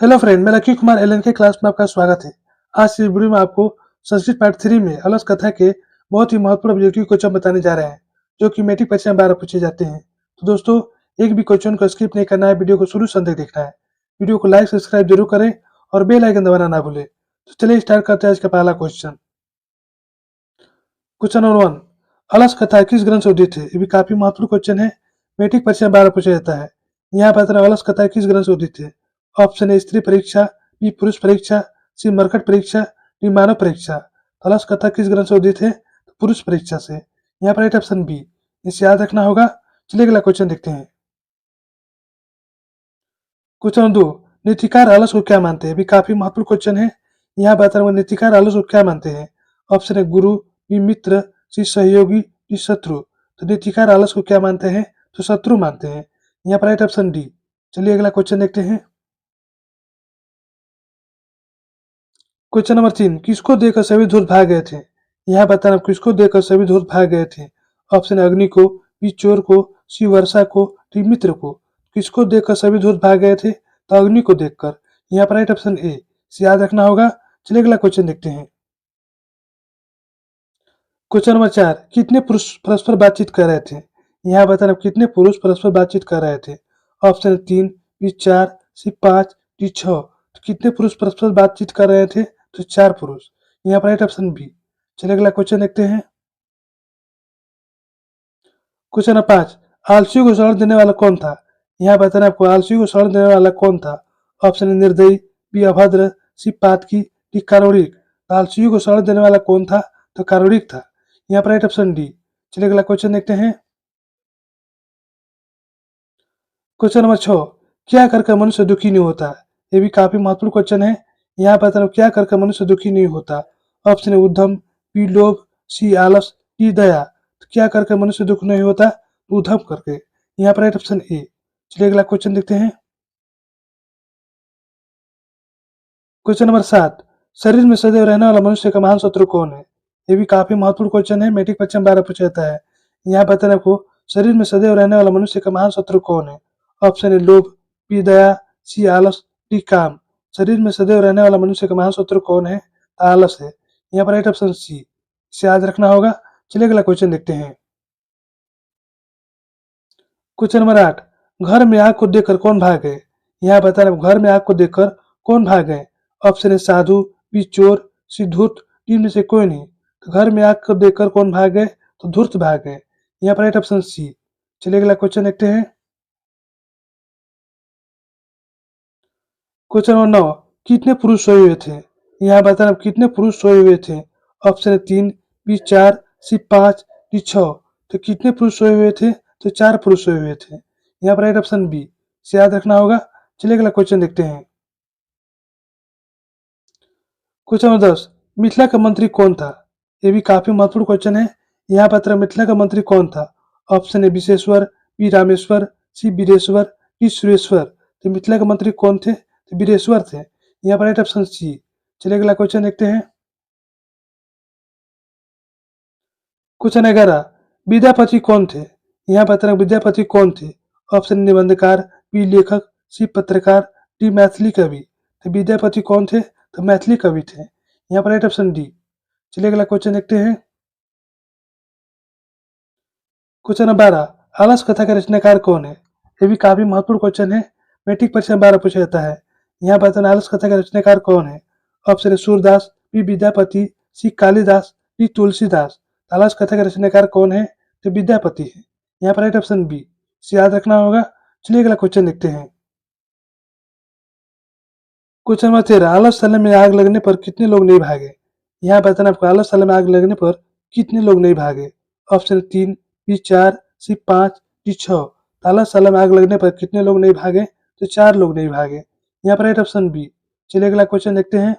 Hello friend, मैं lucky Kumar LN के class में आपका स्वागत है। आज इस वीडियो में आपको संस्कृत पार्ट 3 में अलस कथा के बहुत ही महत्वपूर्ण ऑब्जेक्टिव क्वेश्चन बताने जा रहे हैं, जो कि मैट्रिक परीक्षा में 12 पूछे जाते हैं। तो दोस्तों, एक भी क्वेश्चन को स्किप नहीं करना है, वीडियो को शुरू से अंत तक देखना है। वीडियो को लाइक सब्सक्राइब जरूर करें और बेल आइकन दबाना ना भूलें। तो चलिए स्टार्ट करते हैं आज का पहला क्वेश्चन। क्वेश्चन नंबर 1, अलस कथा किस ग्रंथ से उदित है? ये भी काफी महत्वपूर्ण क्वेश्चन है, मैट्रिक परीक्षा में 12 पूछा जाता है। यहाँ पर अलस कथा किस ग्रंथ से उदित है? ऑप्शन ए स्त्री परीक्षा, बी पुरुष परीक्षा, सी मरकट परीक्षा, डी मानव परीक्षा। अलस कथा किस ग्रंथ से उदित है? तो पुरुष परीक्षा से। यहाँ पर राइट ऑप्शन बी, इसे याद रखना होगा। चलिए अगला क्वेश्चन देखते हैं। क्वेश्चन नंबर 2, नीतिकार आलस को क्या मानते हैं? भी काफी महत्वपूर्ण क्वेश्चन है। यहाँ बता रहा हूँ, नीतिकार आलस को क्या मानते हैं? ऑप्शन ए गुरु, बी मित्र, सी सहयोगी, डी शत्रु। तो नीतिकार आलस को क्या मानते हैं? तो शत्रु मानते हैं। यहाँ पर राइट ऑप्शन डी। चलिए अगला क्वेश्चन देखते हैं। क्वेश्चन नंबर 3, किसको देकर सभी धूर्त भाग गए थे? यहाँ बताना किसको देकर सभी धूर्त भाग गए थे? ऑप्शन अग्नि को, बी चोर को, सी वर्षा को, डी मित्र को। किसको देखकर सभी धूर्त भाग गए थे? तो अग्नि को देखकर। यहाँ पर राइट ऑप्शन ए, से याद रखना होगा। चलिए अगला क्वेश्चन देखते हैं। क्वेश्चन नंबर 4, कितने पुरुष परस्पर बातचीत कर रहे थे? यहाँ बताना कितने पुरुष परस्पर बातचीत कर रहे थे? Option 3, B 4, C 5, D 6। तो कितने पुरुष परस्पर बातचीत कर रहे थे? तो 4 पुरुष। यहाँ पर राइट ऑप्शन बी। चलिए अगला क्वेश्चन देखते हैं। क्वेश्चन नंबर 5, आलसी को शरण देने वाला कौन था? यहाँ बताना आपको आलसी को शरण देने वाला कौन था? ऑप्शन निर्दयी, बी अभद्र, सी पातकी, डी कारुणिक। आलसी को शरण देने वाला कौन था? तो कारुणिक था। यहाँ पर राइट ऑप्शन डी। चलिए अगला क्वेश्चन देखते हैं। क्वेश्चन नंबर 6, क्या करके मनुष्य दुखी नहीं होता? ये भी काफी महत्वपूर्ण क्वेश्चन है। यहाँ बताना क्या करके मनुष्य दुखी नहीं होता? ऑप्शन ए उद्यम, बी लोभ, सी आलस, डी दया। तो क्या करके मनुष्य दुख नहीं होता? उद्यम करके। यहाँ पर राइट ऑप्शन ए। चलिए अगला क्वेश्चन देखते हैं। क्वेश्चन नंबर 7, शरीर में सदैव रहने वाला मनुष्य का महान शत्रु कौन है? ये भी काफी महत्वपूर्ण क्वेश्चन है, मैट्रिक परीक्षा में 12 पूछा जाता है। यहाँ बताना आपको शरीर में सदैव रहने वाला मनुष्य का महान शत्रु कौन है? ऑप्शन ए लोभ, बी दया, सी आलस, डी काम। शरीर में सदैव रहने वाला मनुष्य का महान शत्रु कौन है? आलस है। यहाँ पर राइट ऑप्शन सी, इसे याद रखना होगा। चलिए अगला क्वेश्चन देखते हैं। क्वेश्चन नंबर 8, घर में आग को देखकर कौन भाग गए? यहाँ बताना घर में आग को देखकर कौन भाग गए? ऑप्शन ए साधु, बी चोर, सी धूर्त, डी में से कोई नहीं। तो घर में आग को देखकर कौन भाग गए? तो धूर्त भाग गए। यहाँ पर राइट ऑप्शन सी। चलिए अगला क्वेश्चन देखते हैं। क्वेश्चन नंबर 9, कितने पुरुष सोए हुए थे? यहाँ बताना कितने पुरुष सोए हुए थे? Option A 3, B 4, C 5, D 6। तो कितने पुरुष सोए हुए थे? तो 4 पुरुष सोए हुए थे। यहाँ पर राइट ऑप्शन बी, से याद रखना होगा। चलिए अगला क्वेश्चन देखते हैं। क्वेश्चन नंबर 10, मिथिला का मंत्री कौन था? ये भी काफी महत्वपूर्ण क्वेश्चन है। यहाँ पर मिथिला का मंत्री कौन था? Option A Vishweshwar, B Rameshwar, C Bireshwar, D Sureshwar. तो मिथिला के मंत्री कौन थे? तो बीरेश्वर थे। यहाँ पर राइट ऑप्शन सी। चलिए अगला क्वेश्चन देखते हैं। क्वेश्चन 11, विद्यापति कौन थे? यहाँ बताना विद्यापति कौन थे? ऑप्शन निबंधकार, बी लेखक, सी पत्रकार, डी मैथिली कवि। तो विद्यापति कौन थे? तो मैथिली कवि थे। यहाँ पर राइट ऑप्शन डी। चलिए अगला क्वेश्चन देखते हैं। क्वेश्चन नंबर 12, आलस कथा का रचनाकार कौन है? ये भी काफी महत्वपूर्ण क्वेश्चन है, मैट्रिक परीक्षा में 12 पूछा जाता है। यहाँ बताना आलस कथा का रचनाकार कौन है? Option A Surdas, B Vidyapati, C Kalidas, D Tulsidas. आलस कथा का रचनाकार कौन है? तो विद्यापति है। यहाँ पर राइट ऑप्शन बी, से याद रखना होगा। चलिए अगला क्वेश्चन देखते हैं। क्वेश्चन नंबर 13, आलस स्थल में आग लगने पर कितने लोग नहीं भागे? यहाँ बताना आपको आलस स्थल में आग लगने पर कितने लोग नहीं भागे? Option 3, B 4, C 5, D 6। आलस स्थल में आग लगने पर कितने लोग नहीं भागे? तो 4 लोग नहीं भागे। यहाँ पर राइट ऑप्शन बी। चलिए अगला क्वेश्चन देखते हैं।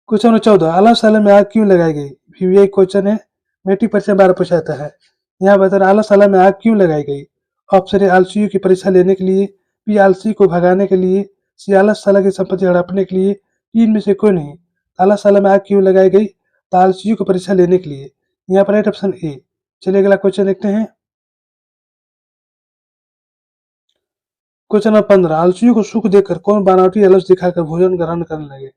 क्वेश्चन नंबर 14, आलस स्थल में आग क्यों लगाई गई? भी यही क्वेश्चन है, मैट्रिक परीक्षा में 12 पूछा जाता है। यहाँ बताना आलस स्थल में आग क्यों लगाई गई? ऑप्शन ए आलसियों की परीक्षा लेने के लिए, बी आलसी को भगाने के लिए, सी आलसशाला की संपत्ति हड़पने के लिए, तीन में से कोई नहीं। आलसशाला में आग क्यों लगाई गई? तो आलसियों को परीक्षा लेने के लिए। यहाँ पर राइट ऑप्शन ए। चलिए अगला क्वेश्चन देखते हैं। क्वेश्चन नंबर 15, आलसियों को सुख देकर कौन बनावटी आलस दिखाकर भोजन ग्रहण करने लगे।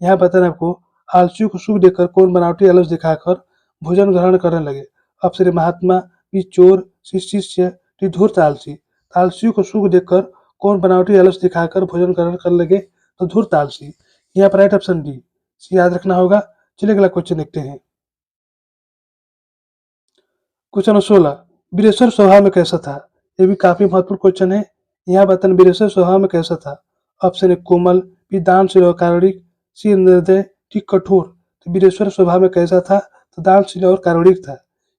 यहाँ बताना आपको, आलसियों को सुख देकर कौन बनावटी आलस दिखाकर भोजन ग्रहण करने लगे। ऑप्शन ए महात्मा, बी चोर, सी शिष्य, डी धूर्त आलसी। आलसियों को सुख देकर कौन बनावटी आलस दिखाकर भोजन ग्रहण करने लगे, तो धूर्त आलसी। यहाँ पर राइट ऑप्शन डी याद रखना होगा। चलिए अगला क्वेश्चन देखते हैं। क्वेश्चन नंबर 16, वीरेश्वर स्वभाव में कैसा था। ये भी काफी महत्वपूर्ण क्वेश्चन है। यहाँ बताना वीरेश्वर स्वभाव में कैसा था। ऑप्शन ए कोमल, बी दानशील और कारुणिक, सी निर्दय, डी कठोर। तो वीरेश्वर स्वभाव में कैसा था, तो दानशील और कारुणिक था।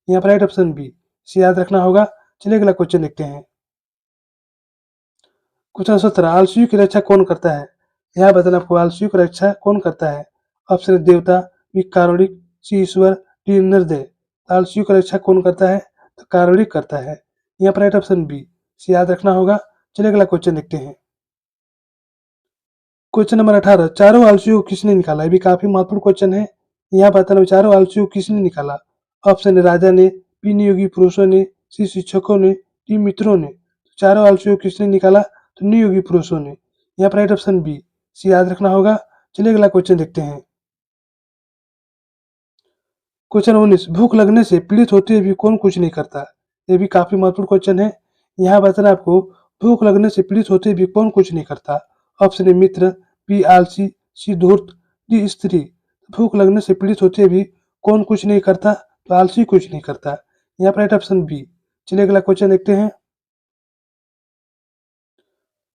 यहाँ पर राइट ऑप्शन बी याद रखना होगा। चलिए अगला क्वेश्चन देखते हैं। क्वेश्चन 17, आलसियों की रक्षा कौन करता है। यहाँ बताना आपको, आलसियों की रक्षा कौन करता है। ऑप्शन ए देवता, बी कारुणिक, सी ईश्वर, डी निर्दय। आलसियों की रक्षा कौन करता है, तो कारुणिक करता है। यहाँ पर राइट ऑप्शन बी याद रखना होगा। चलिए अगला क्वेश्चन देखते हैं। क्वेश्चन नंबर 18, चारों आलसियों को किसने निकाला। ये भी काफी महत्वपूर्ण क्वेश्चन है। यहाँ बताना, चारों आलसियों को किसने निकाला। ऑप्शन ए राजा ने, बी नियोगी पुरुषों ने, सी शिक्षकों ने, डी मित्रों ने। चारों आलसियों को किसने निकाला, तो नियोगी पुरुषों ने। यहाँ पर राइट ऑप्शन बी याद रखना होगा। चलिए अगला क्वेश्चन देखते हैं। क्वेश्चन 19, भूख लगने से पीड़ित होते हुए भी कौन कुछ नहीं करता। ये भी काफी महत्वपूर्ण क्वेश्चन है। यहाँ बताना आपको, भूख लगने से पीड़ित होते हुए भी कौन कुछ नहीं करता। ऑप्शन ए मित्र, बी आलसी, सी धूर्त, डी स्त्री। भूख लगने से पीड़ित होते हुए भी कौन कुछ नहीं करता, तो आलसी कुछ नहीं करता। यहाँ पर राइट ऑप्शन बी। चलिए अगला क्वेश्चन देखते हैं।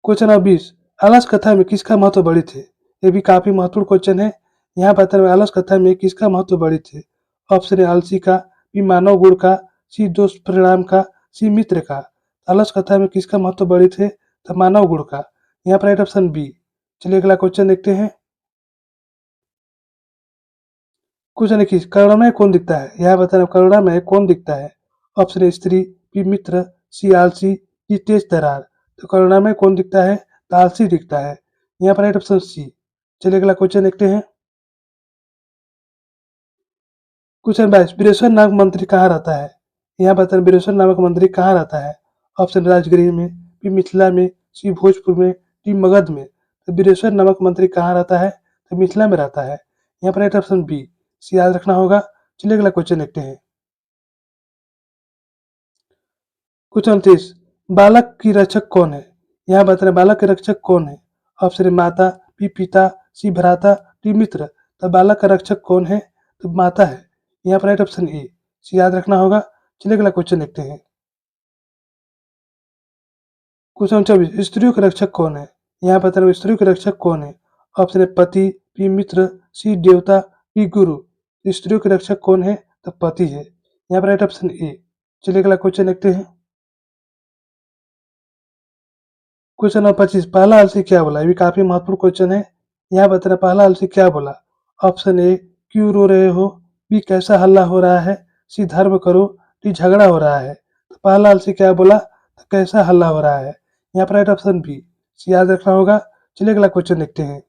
क्वेश्चन नंबर 20, आलस कथा में किसका महत्व बड़ी थे। ये भी काफी महत्वपूर्ण क्वेश्चन है। यहाँ बताना, आलस कथा में किसका महत्व बड़ी थे। ऑप्शन ए आलसी का, बी मानव गुण का, सी दोष परिणाम का, सी मित्र का। आलस कथा में किसका महत्व बड़ी थे, तो मानव गुण का। यहाँ पर राइट ऑप्शन बी। चलिए अगला क्वेश्चन देखते हैं। क्वेश्चन 21, करुणामय कौन दिखता है। यहाँ बताना, करुणामय कौन दिखता है। ऑप्शन ए स्त्री, बी मित्र, सी आलसी, डी तेज तरार। तो करुणामय कौन दिखता है, तो आलसी दिखता है। यहाँ पर राइट ऑप्शन सी। चलिए अगला क्वेश्चन देखते हैं। क्वेश्चन 22, वीरेश्वर नामक मंत्री कहाँ रहता है। यहाँ बताना, वीरेश्वर नामक मंत्री कहाँ रहता है। ऑप्शन राजगृह में, बी मिथिला में, सी भोजपुर में, डी मगध में। तो वीरेश्वर नामक मंत्री कहाँ रहता है, तो मिथिला में रहता है। यहाँ पर राइट ऑप्शन बी याद रखना होगा। चलिए अगला क्वेश्चन देखते हैं। क्वेश्चन 29, बालक की रक्षक कौन है। यहाँ बताना, बालक के रक्षक कौन है। ऑप्शन ए माता, बी पिता, सी भ्राता, डी मित्र। तो बालक का रक्षक कौन है, तो माता है। यहाँ पर राइट ऑप्शन ए याद रखना होगा। चलिए अगला क्वेश्चन देखते हैं। क्वेश्चन 24, स्त्रियों के रक्षक कौन है। यहाँ बताना, स्त्रियों के रक्षक कौन है। ऑप्शन ए पति, बी मित्र, सी देवता, डी गुरु। स्त्रियों के रक्षक कौन है, तो पति है। यहाँ पर राइट ऑप्शन ए। चलिए अगला क्वेश्चन देखते हैं। क्वेश्चन नंबर 25, पहला आलसी क्या बोला। ये भी काफी महत्वपूर्ण क्वेश्चन है। यहाँ बताना, पहला आलसी क्या बोला। ऑप्शन ए क्यों रो रहे हो, बी कैसा हल्ला हो रहा है, सी धर्म करो, डी झगड़ा हो रहा है। तो पहला आलसी क्या बोला, तो कैसा हल्ला हो रहा है। यहाँ पर राइट ऑप्शन बी याद रखना होगा। चलिए अगला क्वेश्चन देखते हैं।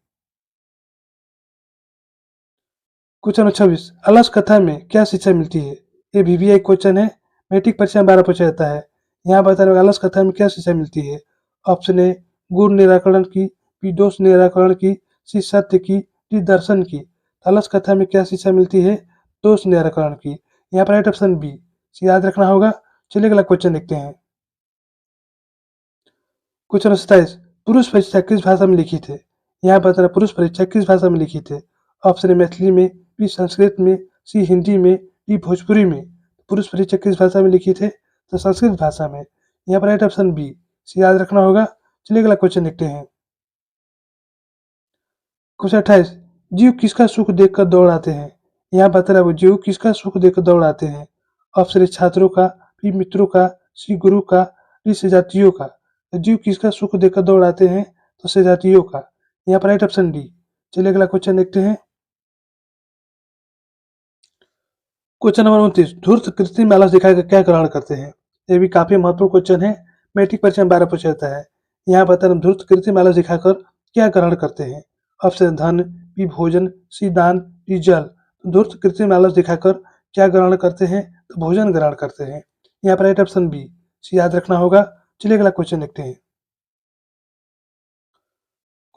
क्वेश्चन नंबर 26, अलस कथा में क्या शिक्षा मिलती है। ये VVI क्वेश्चन है, मैट्रिक परीक्षा में 12 पूछा जाता है। यहाँ बताना, अलस कथा में क्या शिक्षा मिलती है। ऑप्शन ए गुण निराकरण की, बी दोष निराकरण की, सी सत्य की, डी दर्शन की। अलस कथा में क्या शिक्षा मिलती है, दोष निराकरण की। यहाँ पर राइट ऑप्शन बी याद रखना होगा। चलिए अगला क्वेश्चन देखते हैं। क्वेश्चन 27, पुरुष परीक्षा किस भाषा में लिखी थे। यहाँ बताना, पुरुष परीक्षा किस भाषा में लिखी थे। ऑप्शन ए मैथिली में, बी संस्कृत में, सी हिंदी में, डी भोजपुरी में। पुरुष परीक्षा किस भाषा में लिखी थे, तो संस्कृत भाषा में। यहाँ पर राइट ऑप्शन बी याद रखना होगा। चलिए अगला क्वेश्चन देखते हैं। क्वेश्चन 28, जीव किसका सुख देखकर दौड़ आते हैं। यहाँ बताना, वो जीव किसका सुख देखकर दौड़ आते हैं। ऑप्शन ए छात्रों का, बी मित्रों का, सी गुरु का, डी सजातियों का। तो जीव किसका सुख देखकर दौड़ आते हैं, तो सजातियों का। यहाँ पर राइट ऑप्शन डी। चलिए अगला क्वेश्चन देखते हैं। क्वेश्चन नंबर 29, धूर्त कृत्रिम आलस दिखाकर क्या ग्रहण करते हैं। ये भी काफी महत्वपूर्ण क्वेश्चन है, मैट्रिक परीक्षा में 12 पूछा जाता है। यहाँ बताना, धूर्त कृत्रिम आलस दिखाकर क्या ग्रहण करते हैं। ऑप्शन धन, बी भोजन, सी दान, डी जल। धूर्त कृत्रिम आलस दिखाकर क्या ग्रहण करते हैं, तो भोजन ग्रहण करते हैं। यहाँ पर राइट ऑप्शन बी याद रखना होगा। चलिए अगला क्वेश्चन देखते हैं।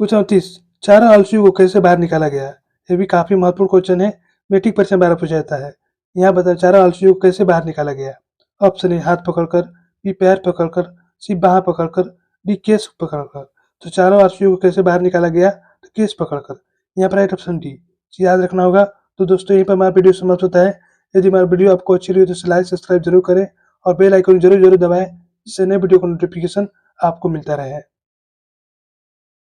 क्वेश्चन 30 चारों आलसियों को कैसे बाहर निकाला गया? ये भी काफी महत्वपूर्ण क्वेश्चन है, मैट्रिक परीक्षा में बार पूछा जाता है। यहाँ बताओ चारों आलसियों को कैसे बाहर निकाला गया? ऑप्शन ए हाथ पकड़कर, बी पैर पकड़कर, सी बाह पकड़कर, डी केस पकड़कर। तो चारों आलसियों को कैसे बाहर निकाला गया? तो केस पकड़कर। यहाँ पर राइट ऑप्शन डी याद रखना होगा। तो दोस्तों यहीं पर हमारा वीडियो समाप्त होता है। यदि हमारा वीडियो आपको अच्छी लगी तो लाइक सब्सक्राइब जरूर करें और बेल आइकन जरूर दबाएं, जिससे नए वीडियो का नोटिफिकेशन आपको मिलता रहे।